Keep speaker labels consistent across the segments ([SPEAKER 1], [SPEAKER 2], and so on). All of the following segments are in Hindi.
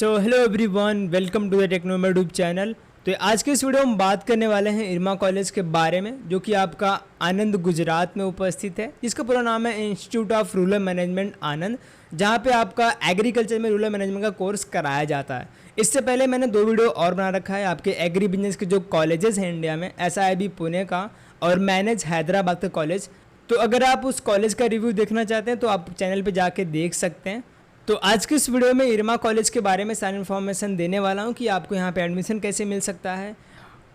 [SPEAKER 1] So hello everyone, welcome to the Technomed YouTube channel. तो आज के इस वीडियो में बात करने वाले हैं इरमा कॉलेज के बारे में, जो कि आपका आनंद गुजरात में उपस्थित है, जिसका पूरा नाम है इंस्टीट्यूट ऑफ रूरल मैनेजमेंट आनंद, जहां पे आपका एग्रीकल्चर में रूरल मैनेजमेंट का कोर्स कराया जाता है। इससे पहले मैंने 2 वीडियो और बना रखा है आपके एग्री बिजनेस के जो कॉलेजेस हैं इंडिया में, SIIB पुणे का और मैनेज हैदराबाद का कॉलेज। तो अगर आप उस कॉलेज का रिव्यू देखना चाहते हैं तो आप चैनल पर जाके देख सकते हैं। तो आज के इस वीडियो में इरमा कॉलेज के बारे में सारी इन्फॉर्मेशन देने वाला हूं कि आपको यहां पे एडमिशन कैसे मिल सकता है,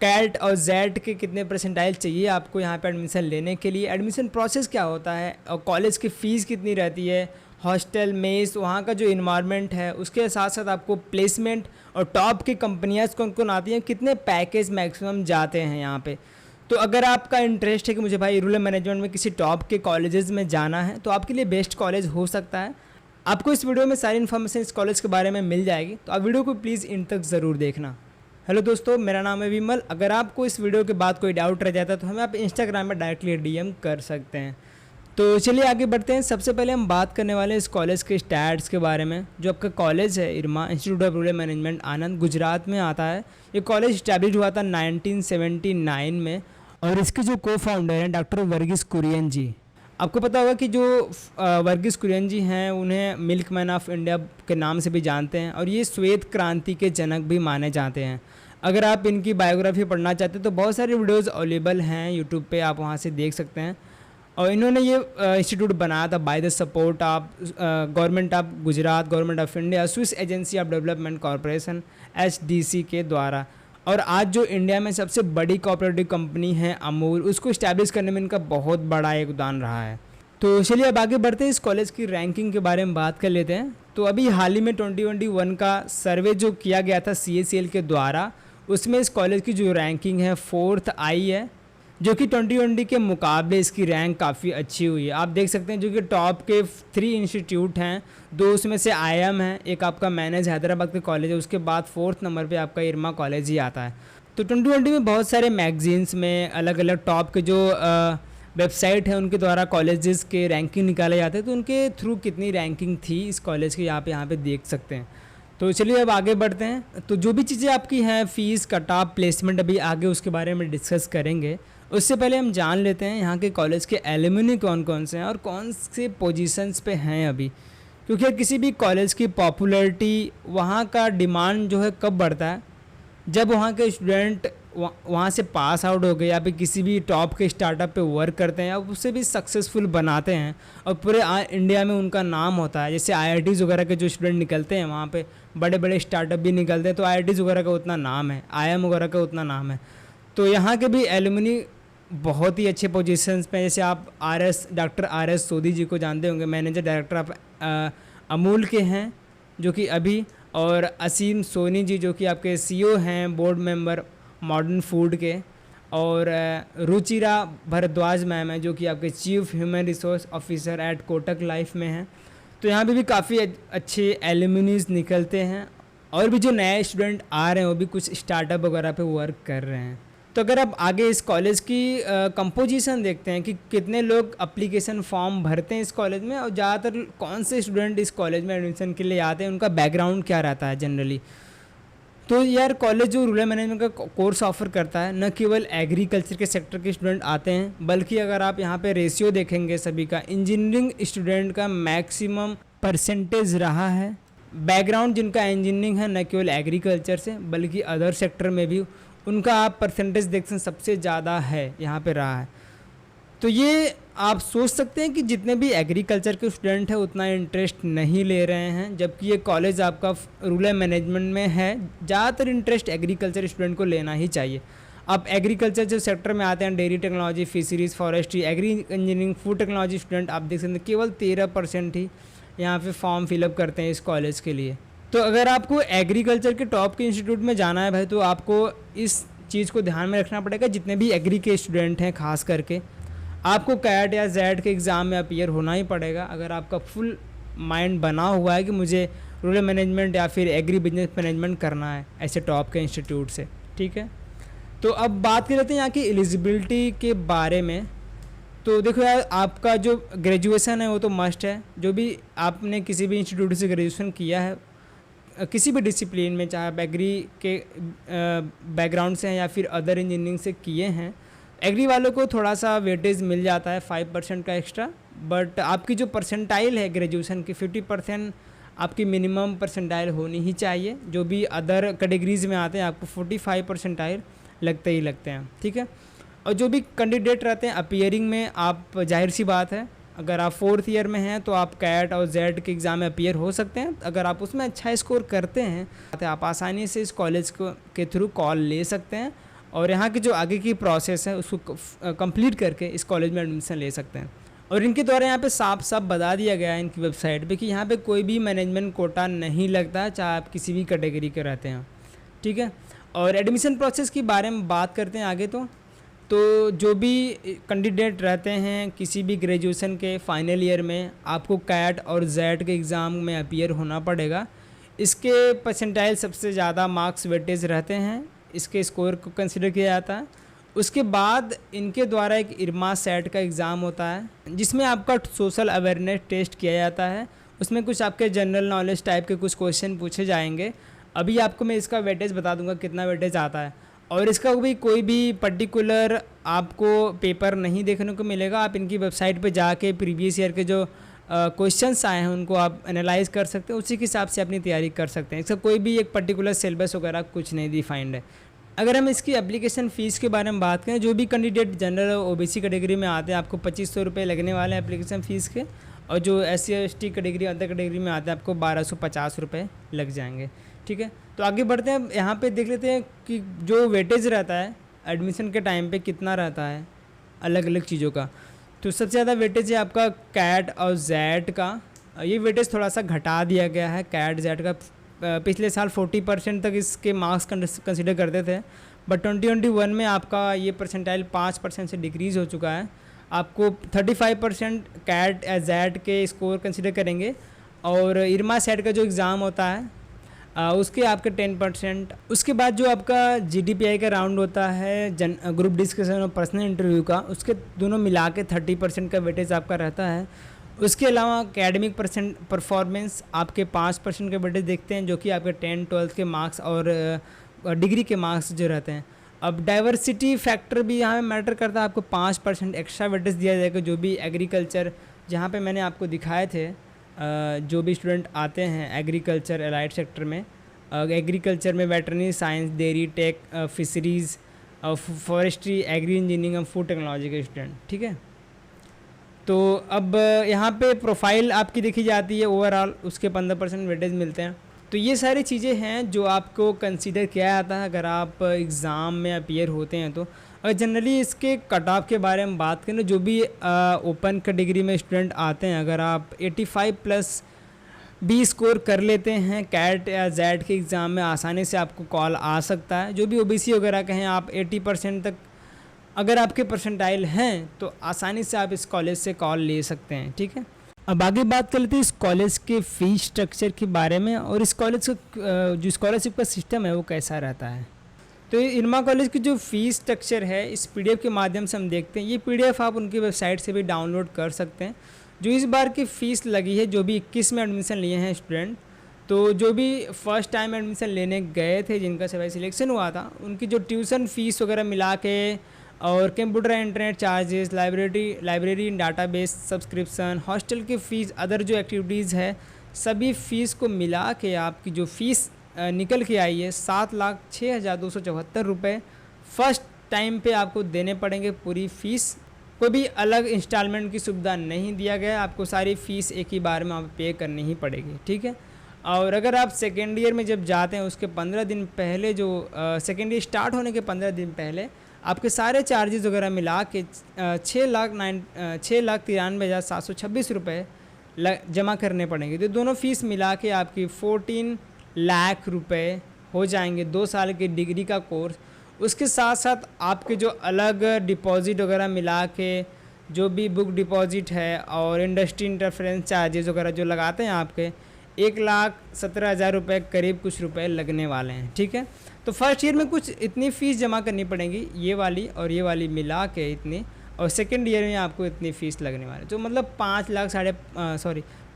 [SPEAKER 1] कैट और जेड के कितने परसेंटाइल चाहिए आपको यहां पे एडमिशन लेने के लिए, एडमिशन प्रोसेस क्या होता है और कॉलेज की फ़ीस कितनी रहती है, हॉस्टल मेस वहां का जो इन्वायरमेंट है, उसके साथ साथ आपको प्लेसमेंट और टॉप की कंपनियाँ कौन कौन आती हैं, कितने पैकेज मैक्सिमम जाते हैं यहाँ पर। तो अगर आपका इंटरेस्ट है कि मुझे भाई रूरल मैनेजमेंट में किसी टॉप के कॉलेजेस में जाना है तो आपके लिए बेस्ट कॉलेज हो सकता है। आपको इस वीडियो में सारी इन्फॉर्मेशन इस कॉलेज के बारे में मिल जाएगी, तो आप वीडियो को प्लीज़ इन तक ज़रूर देखना। हेलो दोस्तों, मेरा नाम है विमल। अगर आपको इस वीडियो के बाद कोई डाउट रह जाता है तो हमें आप इंस्टाग्राम में डायरेक्टली DM कर सकते हैं। तो चलिए आगे बढ़ते हैं। सबसे पहले हम बात करने वाले हैं इस कॉलेज के स्टैट्स के बारे में। जो आपका कॉलेज है इरमा इंस्टीट्यूट ऑफ रूरल मैनेजमेंट आनंद, गुजरात में आता है। ये कॉलेज इस्टेब्लिश हुआ था 1979 में और इसके जो को फाउंडर हैं डॉक्टर वर्गीस कुरियन जी। आपको पता होगा कि जो वर्गीस कुरियन जी हैं उन्हें मिल्क मैन ऑफ इंडिया के नाम से भी जानते हैं और ये श्वेत क्रांति के जनक भी माने जाते हैं। अगर आप इनकी बायोग्राफी पढ़ना चाहते हैं तो बहुत सारे वीडियोस अवेलेबल हैं यूट्यूब पे, आप वहाँ से देख सकते हैं। और इन्होंने ये इंस्टीट्यूट बनाया था by the support of government of Gujarat, government of India, Swiss agency of development corporation SDC के द्वारा। और आज जो इंडिया में सबसे बड़ी कोऑपरेटिव कंपनी है अमूल, उसको इस्टेब्लिश करने में इनका बहुत बड़ा योगदान रहा है। तो चलिए अब आगे बढ़ते हैं, इस कॉलेज की रैंकिंग के बारे में बात कर लेते हैं। तो अभी हाल ही में 2021 का सर्वे जो किया गया था CACL के द्वारा, उसमें इस कॉलेज की जो रैंकिंग है 4th आई है, जो कि 2020 के मुकाबले इसकी रैंक काफ़ी अच्छी हुई है। आप देख सकते हैं जो कि टॉप के 3 इंस्टीट्यूट हैं, 2 उसमें से IIM है, एक आपका मैनेज हैदराबाद का कॉलेज है, उसके बाद 4th नंबर पे आपका इरमा कॉलेज ही आता है। तो 2020 में बहुत सारे मैगजीन्स में अलग अलग टॉप के जो वेबसाइट है उनके द्वारा कॉलेजेस के रैंकिंग निकाले जाते हैं, तो उनके थ्रू कितनी रैंकिंग थी इस कॉलेज की यहाँ पे देख सकते हैं। तो चलिए अब आगे बढ़ते हैं। तो जो भी चीज़ें आपकी हैं, फ़ीस, कट ऑफ, प्लेसमेंट, अभी आगे उसके बारे में डिस्कस करेंगे। उससे पहले हम जान लेते हैं यहाँ के कॉलेज के एलुमनी कौन कौन से हैं और कौन से पोजीशंस पे हैं अभी, क्योंकि किसी भी कॉलेज की पॉपुलैरिटी, वहाँ का डिमांड जो है कब बढ़ता है, जब वहाँ के स्टूडेंट वहाँ से पास आउट हो गए या फिर किसी भी टॉप के स्टार्टअप पे वर्क करते हैं या उससे भी सक्सेसफुल बनाते हैं और पूरे इंडिया में उनका नाम होता है। जैसे IITs वगैरह के जो स्टूडेंट निकलते हैं वहाँ पे बड़े बड़े स्टार्टअप भी निकलते हैं, तो IITs वगैरह का उतना नाम है, IIM वगैरह का उतना नाम है। तो यहाँ के भी एलुमनी बहुत ही अच्छे पोजीशंस पे, जैसे आप डॉक्टर RS सोदी जी को जानते होंगे, मैनेजर डायरेक्टर ऑफ अमूल के हैं जो कि अभी, और असीम सोनी जी जो कि आपके CEO हैं, बोर्ड मेंबर मॉडर्न फूड के, और रुचिरा भारद्वाज मैम है जो कि आपके chief human resource officer eight Kotak life में हैं। तो यहाँ पे भी काफ़ी अच्छे एलुमनीज निकलते हैं और भी जो नए स्टूडेंट आ रहे हैं वो भी कुछ स्टार्टअप वगैरह पे वर्क कर रहे हैं। तो अगर आप आगे इस कॉलेज की कंपोजिशन देखते हैं कि कितने लोग एप्लीकेशन फॉर्म भरते हैं इस कॉलेज में और ज़्यादातर कौन से स्टूडेंट इस कॉलेज में एडमिशन के लिए आते हैं, उनका बैकग्राउंड क्या रहता है जनरली। तो यार कॉलेज जो रूरल मैनेजमेंट का कोर्स ऑफर करता है, न केवल एग्रीकल्चर के सेक्टर के स्टूडेंट आते हैं, बल्कि अगर आप यहाँ पे रेशियो देखेंगे सभी का, इंजीनियरिंग स्टूडेंट का मैक्सिमम परसेंटेज रहा है। बैकग्राउंड जिनका इंजीनियरिंग है, न केवल एग्रीकल्चर से बल्कि अदर सेक्टर में भी उनका आप परसेंटेज देखते हैं सबसे ज़्यादा है यहाँ पे रहा है। तो ये आप सोच सकते हैं कि जितने भी एग्रीकल्चर के स्टूडेंट हैं उतना इंटरेस्ट नहीं ले रहे हैं, जबकि ये कॉलेज आपका रूरल मैनेजमेंट में है। ज़्यादातर इंटरेस्ट एग्रीकल्चर स्टूडेंट को लेना ही चाहिए। आप एग्रीकल्चर जो सेक्टर में आते हैं, dairy technology, fisheries, forestry, agri engineering, food technology student आप देख सकते हैं केवल 13% ही यहाँ पे फॉर्म फिलअप करते हैं इस कॉलेज के लिए। तो अगर आपको एग्रीकल्चर के टॉप के इंस्टीट्यूट में जाना है भाई, तो आपको इस चीज़ को ध्यान में रखना पड़ेगा। जितने भी एग्री के स्टूडेंट हैं खास करके, आपको कैट या जेड के एग्ज़ाम में अपीयर होना ही पड़ेगा अगर आपका फुल माइंड बना हुआ है कि मुझे रूरल मैनेजमेंट या फिर एग्री बिजनेस मैनेजमेंट करना है ऐसे टॉप के इंस्टीट्यूट से। ठीक है, तो अब बात कर लेते हैं यहाँ की एलिजिबिलिटी के बारे में। तो देखो यार, आपका जो ग्रेजुएशन है वो तो मस्ट है। जो भी आपने किसी भी इंस्टीट्यूट से ग्रेजुएशन किया है किसी भी डिसिप्लिन में, चाहे आप एग्री के बैकग्राउंड से हैं या फिर अदर इंजीनियरिंग से किए हैं, एग्री वालों को थोड़ा सा वेटेज मिल जाता है 5% का एक्स्ट्रा। बट आपकी जो परसेंटाइल है ग्रेजुएशन की 50% आपकी मिनिमम परसेंटाइल होनी ही चाहिए। जो भी अदर कैटेगरीज में आते हैं आपको 45 परसेंटाइल लगते ही लगते हैं, ठीक है। और जो भी कैंडिडेट रहते हैं अपीयरिंग में, आप जाहिर सी बात है अगर आप 4th ईयर में हैं तो आप कैट और जेड के एग्ज़ाम में अपीयर हो सकते हैं। अगर आप उसमें अच्छा स्कोर करते हैं तो आप आसानी से इस कॉलेज को के थ्रू कॉल ले सकते हैं और यहाँ की जो आगे की प्रोसेस है उसको कंप्लीट करके इस कॉलेज में एडमिशन ले सकते हैं। और इनके द्वारा यहाँ पे साफ साफ बता दिया गया है इनकी वेबसाइट पे कि यहाँ पे कोई भी मैनेजमेंट कोटा नहीं लगता है, चाहे आप किसी भी कैटेगरी के रहते हैं, ठीक है। और एडमिशन प्रोसेस के बारे में बात करते हैं आगे। तो जो भी कैंडिडेट रहते हैं किसी भी ग्रेजुएशन के फाइनल ईयर में, आपको कैट और जेड के एग्ज़ाम में अपीयर होना पड़ेगा। इसके परसेंटाइल सबसे ज़्यादा मार्क्स वेटेज रहते हैं, इसके स्कोर को कंसिडर किया जाता है। उसके बाद इनके द्वारा एक इरमा सेट का एग्ज़ाम होता है जिसमें आपका सोशल अवेयरनेस टेस्ट किया जाता है। उसमें कुछ आपके जनरल नॉलेज टाइप के कुछ क्वेश्चन पूछे जाएंगे। अभी आपको मैं इसका वेटेज बता दूंगा कितना वेटेज आता है। और इसका भी कोई भी पर्टिकुलर आपको पेपर नहीं देखने को मिलेगा। आप इनकी वेबसाइट पे जाके प्रीवियस ईयर के जो क्वेश्चंस आए हैं उनको आप एनालाइज कर सकते हैं, उसी के हिसाब से अपनी तैयारी कर सकते हैं। इसका कोई भी एक पर्टिकुलर सिलेबस वगैरह कुछ नहीं डिफाइंड है। अगर हम इसकी एप्लीकेशन फ़ीस के बारे में बात करें, जो भी कैंडिडेट जनरल और ओबीसी कैटेगरी में आते हैं आपको 2500 रुपये लगने वाले हैं एप्लीकेशन फ़ीस के। और जो SC ST category other category में आते हैं आपको 1250 रुपये लग जाएंगे, ठीक है। तो आगे बढ़ते हैं, यहाँ पे देख लेते हैं कि जो वेटेज रहता है एडमिशन के टाइम पे कितना रहता है अलग अलग चीज़ों का। तो सबसे ज़्यादा वेटेज है आपका कैट और जेड का। ये वेटेज थोड़ा सा घटा दिया गया है कैट जेड का। पिछले साल 40% तक इसके मार्क्स कंसिडर करते थे, बट 2021 में आपका ये परसेंटाइल 5% से डिक्रीज़ हो चुका है। आपको 35% कैट या जेड के स्कोर कंसिडर करेंगे। और इरमा सेट का जो एग्ज़ाम होता है उसके आपके 10%। उसके बाद जो आपका GDPI का राउंड होता है ग्रुप डिस्कशन और पर्सनल इंटरव्यू का, उसके दोनों मिला के 30% का वेटेज आपका रहता है। उसके अलावा एकेडमिक परफॉर्मेंस आपके 5% के वेटेज देखते हैं, जो कि आपके 10th-12th के मार्क्स और डिग्री के मार्क्स जो रहते हैं। अब डाइवर्सिटी फैक्टर भी यहाँ में मैटर करता है, आपको 5% एक्स्ट्रा वेटेज दिया जाएगा। जो भी एग्रीकल्चर, जहाँ पे मैंने आपको दिखाए थे जो भी स्टूडेंट आते हैं एग्रीकल्चर एलाइड सेक्टर में, एग्रीकल्चर में veterinary science, dairy tech, fisheries, forestry, agri engineering और फूड टेक्नोलॉजी के स्टूडेंट, ठीक है। तो अब यहाँ पे प्रोफाइल आपकी देखी जाती है ओवरऑल, उसके 15% वेटेज मिलते हैं। तो ये सारी चीज़ें हैं जो आपको कंसीडर किया जाता है अगर आप एग्ज़ाम में अपीयर होते हैं तो। और जनरली इसके कट ऑफ के बारे में बात करें, जो भी ओपन कैटेगरी में स्टूडेंट आते हैं, अगर आप 85+ भी स्कोर कर लेते हैं कैट या जेड के एग्ज़ाम में, आसानी से आपको कॉल आ सकता है। जो भी ओबीसी वगैरह के हैं, आप 80% तक अगर आपके परसेंटाइल हैं तो आसानी से आप इस कॉलेज से कॉल ले सकते हैं, ठीक है। अब आगे बात कर लेते हैं इस कॉलेज के फ़ीस स्ट्रक्चर के बारे में और इस कॉलेज का जो स्कॉलरशिप का सिस्टम है वो कैसा रहता है। तो इरमा कॉलेज की जो फ़ीस स्ट्रक्चर है इस PDF के माध्यम से हम देखते हैं। ये PDF आप उनकी वेबसाइट से भी डाउनलोड कर सकते हैं। जो इस बार की फ़ीस लगी है, जो भी 21 में एडमिशन लिए हैं स्टूडेंट, तो जो भी फर्स्ट टाइम एडमिशन लेने गए थे जिनका सिलेक्शन हुआ था, उनकी जो ट्यूशन फ़ीस वगैरह मिला के और computer internet charges, library database subscription, hostel की फ़ीस, अदर जो एक्टिविटीज़ है, सभी फ़ीस को मिला के आपकी जो फ़ीस निकल के आई है 7,06,274 रुपये फर्स्ट टाइम पे आपको देने पड़ेंगे पूरी फ़ीस। कोई भी अलग इंस्टॉलमेंट की सुविधा नहीं दिया गया, आपको सारी फ़ीस एक ही बार में आप पे करनी ही पड़ेगी, ठीक है। और अगर आप सेकेंड ईयर में जब जाते हैं उसके 15 दिन पहले, जो सेकेंड ईयर स्टार्ट होने के 15 दिन पहले आपके सारे चार्जेस वगैरह मिला के 6,93,726 रुपये जमा करने पड़ेंगे। तो दोनों फ़ीस मिला के आपकी 14 लाख रुपए हो जाएंगे 2 साल की डिग्री का कोर्स। उसके साथ साथ आपके जो अलग डिपॉजिट वगैरह मिला के जो भी बुक डिपॉजिट है और इंडस्ट्री इंटरफेरेंस चार्जेस वगैरह जो लगाते हैं आपके 1,17,000 रुपये करीब कुछ रुपए लगने वाले हैं, ठीक है। तो फर्स्ट ईयर में कुछ इतनी फ़ीस जमा करनी पड़ेगी, ये वाली और ये वाली मिला के इतनी, और सेकेंड ईयर में आपको इतनी फ़ीस लगने वाली, जो मतलब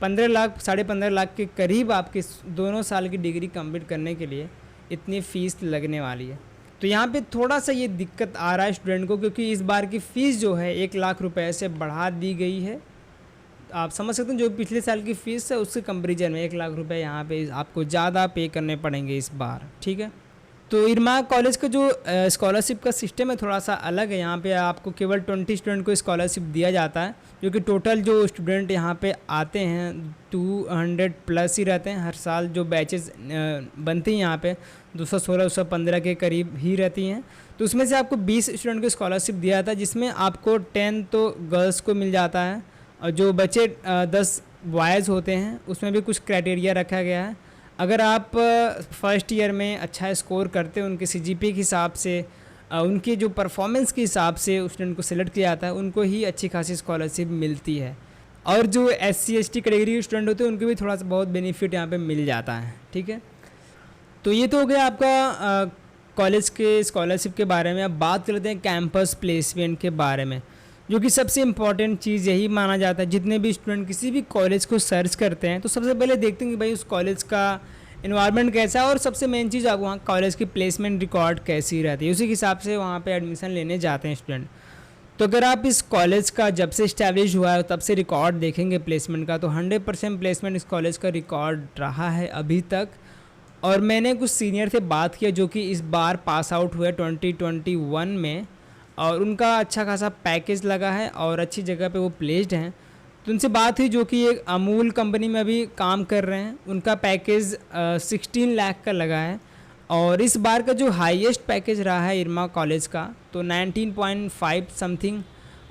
[SPEAKER 1] 15 लाख 15.5 लाख के करीब आपके दोनों साल की डिग्री कंप्लीट करने के लिए इतनी फ़ीस लगने वाली है। तो यहाँ पे थोड़ा सा ये दिक्कत आ रहा है स्टूडेंट को, क्योंकि इस बार की फ़ीस जो है 1 लाख रुपए से बढ़ा दी गई है। आप समझ सकते हैं जो पिछले साल की फ़ीस है उसके कंपेरिजन में 1 लाख रुपए यहाँ पे आपको ज़्यादा पे करने पड़ेंगे इस बार, ठीक है। तो इरमा कॉलेज का जो स्कॉलरशिप का सिस्टम है थोड़ा सा अलग है। यहाँ पे आपको केवल 20 स्टूडेंट को स्कॉलरशिप दिया जाता है, जो कि टोटल जो स्टूडेंट यहाँ पे आते हैं 200 प्लस ही रहते हैं हर साल। जो बैचेस बनती हैं यहाँ पे 216 215 के करीब ही रहती हैं। तो उसमें से आपको 20 स्टूडेंट को स्कॉलरशिप दिया जाता है, जिसमें आपको 10 तो गर्ल्स को मिल जाता है, और जो बचे 10 बॉयज़ होते हैं उसमें भी कुछ क्राइटेरिया रखा गया है। अगर आप फर्स्ट ईयर में अच्छा स्कोर करते हैं, उनके सीजीपीए के हिसाब से, उनके जो परफॉर्मेंस के हिसाब से स्टूडेंट को सिलेक्ट किया जाता है, उनको ही अच्छी खासी स्कॉलरशिप मिलती है। और जो SC ST कैटेगरी के स्टूडेंट होते हैं उनको भी थोड़ा सा बहुत बेनिफिट यहाँ पे मिल जाता है, ठीक है। तो ये तो हो गया आपका कॉलेज के स्कॉलरशिप के बारे में। अब बात करते हैं कैंपस प्लेसमेंट के बारे में, जो कि सबसे इम्पॉर्टेंट चीज़ यही माना जाता है। जितने भी स्टूडेंट किसी भी कॉलेज को सर्च करते हैं तो सबसे पहले देखते हैं कि भाई उस कॉलेज का इन्वायरमेंट कैसा है, और सबसे मेन चीज़ आप वहाँ कॉलेज की प्लेसमेंट रिकॉर्ड कैसी रहती है, उसी के हिसाब से वहाँ पे एडमिशन लेने जाते हैं स्टूडेंट। तो अगर आप इस कॉलेज का जब से इस्टेब्लिश हुआ है तब से रिकॉर्ड देखेंगे प्लेसमेंट का, तो 100% प्लेसमेंट इस कॉलेज का रिकॉर्ड रहा है अभी तक। और मैंने कुछ सीनियर से बात किया जो कि इस बार पास आउट हुए 2021 में, और उनका अच्छा खासा पैकेज लगा है और अच्छी जगह पे वो प्लेस्ड हैं। तो उनसे बात हुई जो कि एक अमूल कंपनी में अभी काम कर रहे हैं। उनका पैकेज 16 लाख का लगा है, और इस बार का जो हाईएस्ट पैकेज रहा है इरमा कॉलेज का तो 19.5 समथिंग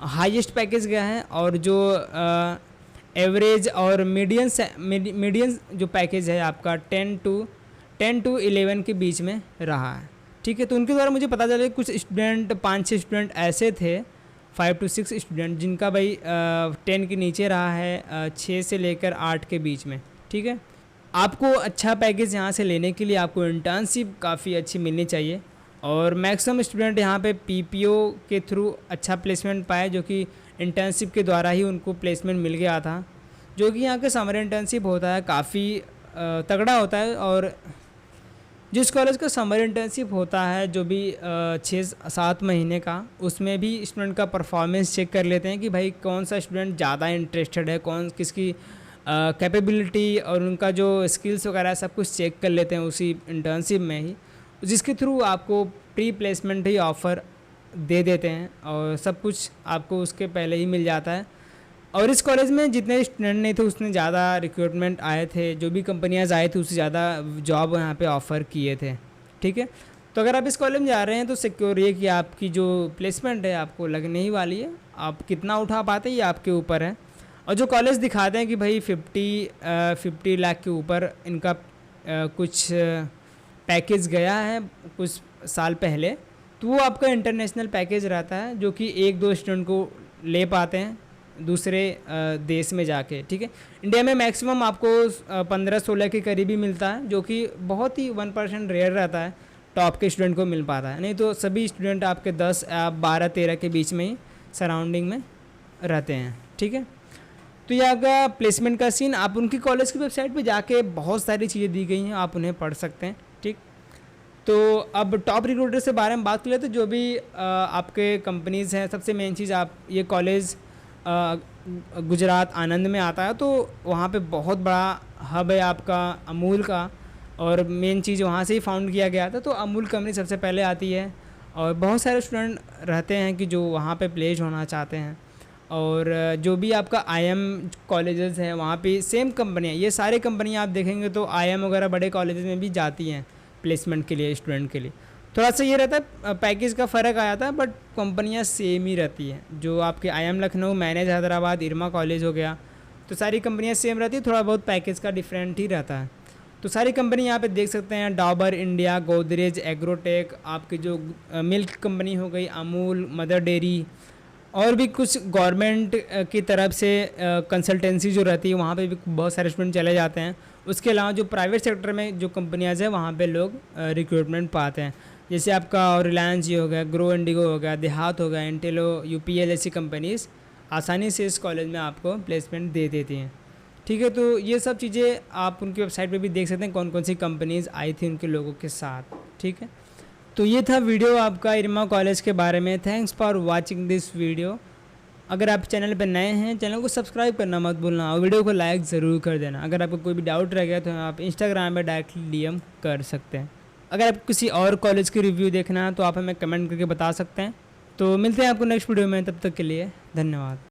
[SPEAKER 1] हाईएस्ट पैकेज गया है। और जो एवरेज और मीडियन जो पैकेज है आपका 10 to 11 के बीच में रहा है, ठीक है। तो उनके द्वारा मुझे पता चला कुछ स्टूडेंट 5-6 स्टूडेंट ऐसे थे, 5 to 6 स्टूडेंट जिनका भाई 10 के नीचे रहा है, 6 से लेकर 8 के बीच में, ठीक है। आपको अच्छा पैकेज यहाँ से लेने के लिए आपको इंटर्नशिप काफ़ी अच्छी मिलनी चाहिए, और मैक्सिमम स्टूडेंट यहाँ पे PPO के थ्रू अच्छा प्लेसमेंट पाए, जो कि इंटर्नशिप के द्वारा ही उनको प्लेसमेंट मिल गया था। जो कि यहाँ का समर इंटर्नशिप होता है काफ़ी तगड़ा होता है। और जिस कॉलेज का समर इंटर्नशिप होता है जो भी 6-7 महीने का, उसमें भी स्टूडेंट का परफॉर्मेंस चेक कर लेते हैं कि भाई कौन सा स्टूडेंट ज़्यादा इंटरेस्टेड है, कौन किसकी कैपेबिलिटी और उनका जो स्किल्स वगैरह सब कुछ चेक कर लेते हैं उसी इंटर्नशिप में ही, जिसके थ्रू आपको प्री प्लेसमेंट ही ऑफ़र दे देते हैं, और सब कुछ आपको उसके पहले ही मिल जाता है। और इस कॉलेज में जितने स्टूडेंट नहीं थे उसने ज़्यादा रिक्रूटमेंट आए थे, जो भी कंपनियां आए थे उससे ज़्यादा जॉब यहाँ पे ऑफ़र किए थे, ठीक है। तो अगर आप इस कॉलेज में जा रहे हैं तो सिक्योर ये कि आपकी जो प्लेसमेंट है आपको लगने ही वाली है। आप कितना उठा पाते हैं ये आपके ऊपर है। और जो कॉलेज दिखाते हैं कि भाई 50 लाख के ऊपर इनका कुछ पैकेज गया है कुछ साल पहले, तो वो आपका इंटरनेशनल पैकेज रहता है, जो कि 1-2 स्टूडेंट को ले पाते हैं दूसरे देश में जाके, ठीक है। इंडिया में मैक्सिमम आपको 15-16 के करीब ही मिलता है, जो कि बहुत ही 1% रेयर रहता है, टॉप के स्टूडेंट को मिल पाता है। नहीं तो सभी स्टूडेंट आपके 10 12-13 के बीच में ही सराउंडिंग में रहते हैं, ठीक है। तो ये आपका प्लेसमेंट का सीन, आप उनकी कॉलेज की वेबसाइट पे जाके बहुत सारी चीज़ें दी गई हैं, आप उन्हें पढ़ सकते हैं, ठीक। तो अब टॉप रिक्रूटर से बारे में बात कर लेते, जो भी आपके कंपनीज़ हैं। सबसे मेन चीज़, आप ये कॉलेज गुजरात आनंद में आता है, तो वहाँ पे बहुत बड़ा हब है आपका अमूल का, और मेन चीज़ वहाँ से ही फाउंड किया गया था। तो अमूल कंपनी सबसे पहले आती है, और बहुत सारे स्टूडेंट रहते हैं कि जो वहाँ पे प्लेस होना चाहते हैं। और जो भी आपका IIM कॉलेजेस हैं वहाँ पे सेम कंपनियाँ, ये सारे कंपनियाँ आप देखेंगे तो IIM वगैरह बड़े कॉलेजेस में भी जाती हैं प्लेसमेंट के लिए, स्टूडेंट के लिए। थोड़ा सा ये रहता है पैकेज का फ़र्क आ जाता है, बट कंपनियां सेम ही रहती हैं। जो आपके IIM लखनऊ, मैनेज हैदराबाद, इरमा कॉलेज हो गया, तो सारी कंपनियां सेम रहती है, थोड़ा बहुत पैकेज का डिफरेंट ही रहता है। तो सारी कंपनी यहाँ पे देख सकते हैं, डाबर इंडिया, गोदरेज एग्रोटेक, आपकी जो मिल्क कंपनी हो गई, अमूल, मदर डेयरी, और भी कुछ गवर्नमेंट की तरफ से कंसल्टेंसी जो रहती है वहाँ पे भी बहुत सारे स्टूडेंट चले जाते हैं। उसके अलावा जो प्राइवेट सेक्टर में जो कंपनियाँ हैं वहाँ पे लोग रिक्रूटमेंट पाते हैं, जैसे आपका रिलायंस जी हो गया, ग्रो इंडिगो हो गया, देहात हो गया, इंटेलो, UPL, ऐसी कंपनीज़ आसानी से इस कॉलेज में आपको प्लेसमेंट दे देती हैं। ठीक है, तो ये सब चीज़ें आप उनकी वेबसाइट पे भी देख सकते हैं, कौन कौन सी कंपनीज़ आई थी उनके लोगों के साथ। ठीक है, तो ये था वीडियो आपका इरमा कॉलेज के बारे में। Thanks for watching this video. अगर आप चैनल पर नए हैं, चैनल को सब्सक्राइब करना मत भूलना और वीडियो को लाइक ज़रूर कर देना। अगर आपको कोई भी डाउट रह गया तो आप इंस्टाग्राम पर डायरेक्टली DM कर सकते हैं। अगर आपको किसी और कॉलेज की रिव्यू देखना है तो आप हमें कमेंट करके बता सकते हैं। तो मिलते हैं आपको नेक्स्ट वीडियो में, तब तक के लिए धन्यवाद।